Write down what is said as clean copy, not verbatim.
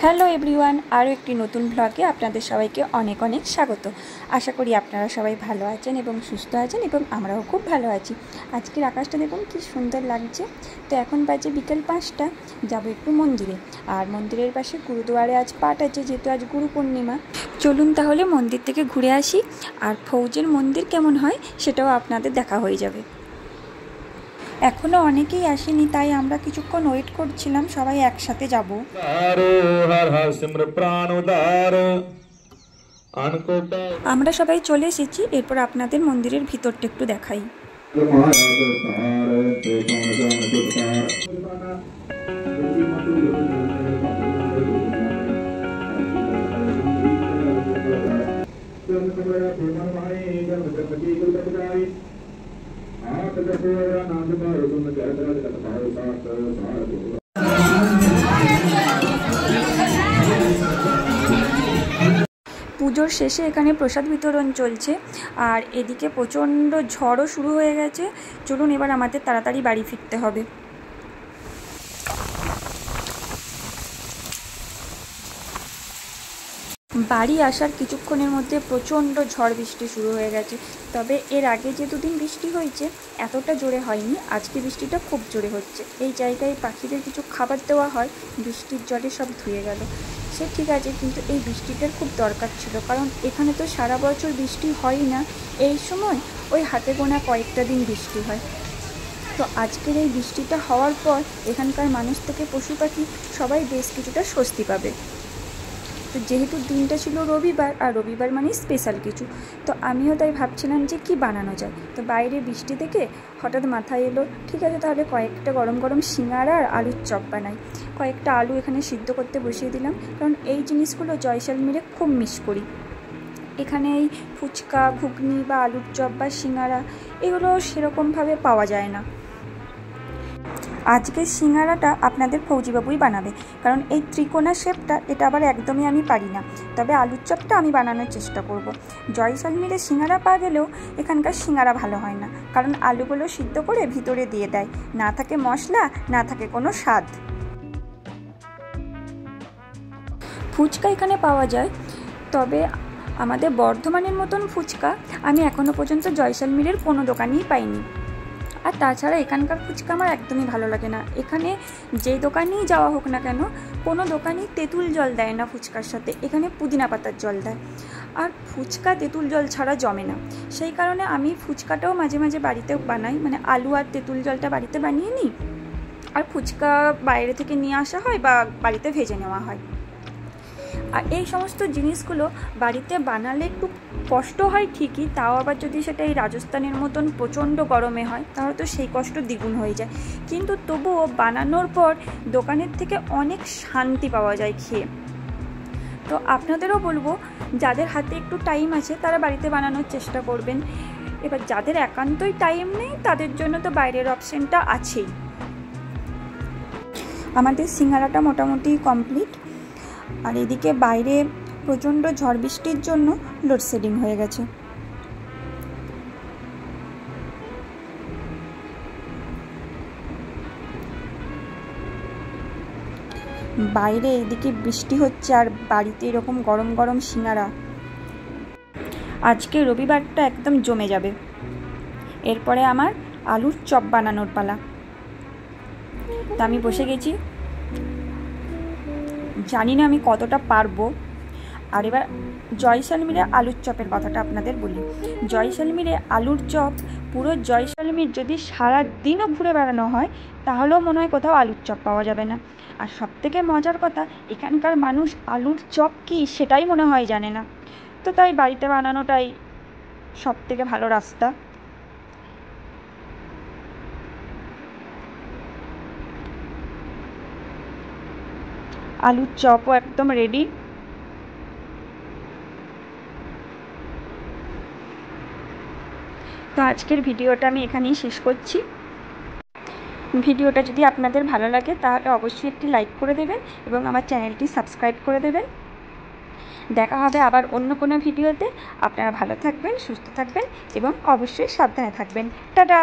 Hello everyone, আরও একটি নতুন ব্লগে আপনাদের সবাইকে অনেক অনেক স্বাগত। আশা করি আপনারা সবাই ভালো আছেন এবং সুস্থ আছেন এবং আমরাও খুব ভালো আছি। আজকের আকাশটা দেখুন কি সুন্দর লাগছে। তো এখন বাজে বিকেল 5টা, যাবো একটু মন্দিরে। আর মন্দিরের পাশে গুরুদুয়ারে আজ পাঠ আছে, যেহেতু আজ গুরু পূর্ণিমা। চলুন তাহলে মন্দির থেকে ঘুরে আসি, আর ফৌজের মন্দির কেমন হয় সেটাও আপনাদের দেখা হয়ে যাবে। এখনো অনেকেই আসেনি, তাই আমরা কিছুক্ষণ ওয়েট করছিলাম, সবাই একসাথে যাব। আমরা সবাই চলে এসেছি, এরপর আপনাদের মন্দিরের ভিতরটা একটু দেখাই। পুজোর শেষে এখানে প্রসাদ বিতরণ চলছে, আর এদিকে প্রচণ্ড ঝড়ও শুরু হয়ে গেছে। চলুন এবার আমাদের তাড়াতাড়ি বাড়ি ফিরতে হবে। বাড়ি আসার কিছুক্ষণের মধ্যে প্রচণ্ড ঝড় বৃষ্টি শুরু হয়ে গেছে। তবে এর আগে যে দুদিন বৃষ্টি হয়েছে এতটা জোরে হয়নি, আজকে বৃষ্টিটা খুব জোরে হচ্ছে। এই জায়গায় পাখিদের কিছু খাবার দেওয়া হয়, বৃষ্টির জলে সব ধুয়ে গেল। সে ঠিক আছে, কিন্তু এই বৃষ্টিটার খুব দরকার ছিল, কারণ এখানে তো সারা বছর বৃষ্টি হয় না, এই সময় ওই হাতে গোনা কয়েকটা দিন বৃষ্টি হয়। তো আজকের এই বৃষ্টিটা হওয়ার পর এখানকার মানুষ থেকে পশু পাখি সবাই বেশ কিছুটা স্বস্তি পাবে। তো যেহেতু দিনটা ছিল রবিবার, আর রবিবার মানে স্পেশাল কিছু, তো আমিও তাই ভাবছিলাম যে কি বানানো যায়। তো বাইরে বৃষ্টি থেকে হঠাৎ মাথায় এলো, ঠিক আছে তাহলে কয়েকটা গরম গরম সিঙ্গাড়া আর আলুর চপ বানাই। কয়েকটা আলু এখানে সিদ্ধ করতে বসিয়ে দিলাম, কারণ এই জিনিসগুলো জয়সলমীরে খুব মিস করি। এখানে এই ফুচকা, ঘুগনি বা আলুর চপ বা সিঙ্গাড়া এগুলো সেরকমভাবে পাওয়া যায় না। আজকের সিঙ্গাড়াটা আপনাদের ফৌজিবাবুই বানাবে, কারণ এই ত্রিকোণা শেপটা এটা আবার একদমই আমি পারি না। তবে আলুর চপটা আমি বানানোর চেষ্টা করব। জয়সলমীরে সিঙ্গাড়া পাওয়া গেলেও এখানকার সিঙ্গাড়া ভালো হয় না, কারণ আলুগুলো সিদ্ধ করে ভিতরে দিয়ে দেয়, না থাকে মশলা, না থাকে কোনো স্বাদ। ফুচকা এখানে পাওয়া যায়, তবে আমাদের বর্ধমানের মতন ফুচকা আমি এখনও পর্যন্ত জয়সলমীরের কোনো দোকানেই পাইনি। আর তাছাড়া এখানকার ফুচকা আমার একদমই ভালো লাগে না। এখানে যে দোকানেই যাওয়া হোক না কেন, কোনো দোকানেই তেঁতুল জল দেয় না ফুচকার সাথে, এখানে পুদিনা পাতার জল দেয়। আর ফুচকা তেঁতুল জল ছাড়া জমে না, সেই কারণে আমি ফুচকাটাও মাঝে মাঝে বাড়িতেও বানাই, মানে আলু আর তেঁতুল জলটা বাড়িতে বানিয়ে নিই, আর ফুচকা বাইরে থেকে নিয়ে আসা হয় বা বাড়িতে ভেজে নেওয়া হয়। আর এই সমস্ত জিনিসগুলো বাড়িতে বানালে একটু কষ্ট হয় ঠিকই, তাও আবার যদি সেটা এই রাজস্থানের মতন প্রচণ্ড গরমে হয় তাহলে তো সেই কষ্ট দ্বিগুণ হয়ে যায়, কিন্তু তবুও বানানোর পর দোকানের থেকে অনেক শান্তি পাওয়া যায় খেয়ে। তো আপনাদেরও বলবো, যাদের হাতে একটু টাইম আছে তারা বাড়িতে বানানোর চেষ্টা করবেন। এবার যাদের একান্তই টাইম নেই তাদের জন্য তো বাইরের অপশানটা আছেই। আমাদের সিঙ্গাড়াটা মোটামুটি কমপ্লিট, আর এদিকে বাইরে প্রচণ্ড ঝড় বৃষ্টির জন্য লোডশেডিং হয়ে গেছে। বাইরে এদিকে বৃষ্টি হচ্ছে আর বাড়িতে এরকম গরম গরম সিঙ্গাড়া। আজকে রবিবারটা একদম জমে যাবে। এরপরে আমার আলুর চপ বানানোর পালা। তা আমি বসে গেছি, জানি না আমি কতটা পারবো। আর এবার জয়সলমীরে আলুর চপের কথাটা আপনাদের বলি। জয়সলমীরে আলুর চপ, পুরো জয়সলমীর যদি সারা দিনও ঘুরে বেড়ানো হয় তাহলেও মনে হয় কোথাও আলুর চপ পাওয়া যাবে না। আর সবথেকে মজার কথা, এখানকার মানুষ আলুর চপ কি সেটাই মনে হয় জানে না। তো তাই বাড়িতে বানানোটাই সবথেকে ভালো রাস্তা। আলুর চপও একদম রেডি। তো আজকের ভিডিওটা আমি এখানেই শেষ করছি। ভিডিওটা যদি আপনাদের ভালো লাগে তাহলে অবশ্যই একটি লাইক করে দেবেন এবং আমার চ্যানেলটি সাবস্ক্রাইব করে দেবেন। দেখা হবে আবার অন্য কোনো ভিডিওতে। আপনারা ভালো থাকবেন, সুস্থ থাকবেন এবং অবশ্যই সাবধানে থাকবেন। টাটা।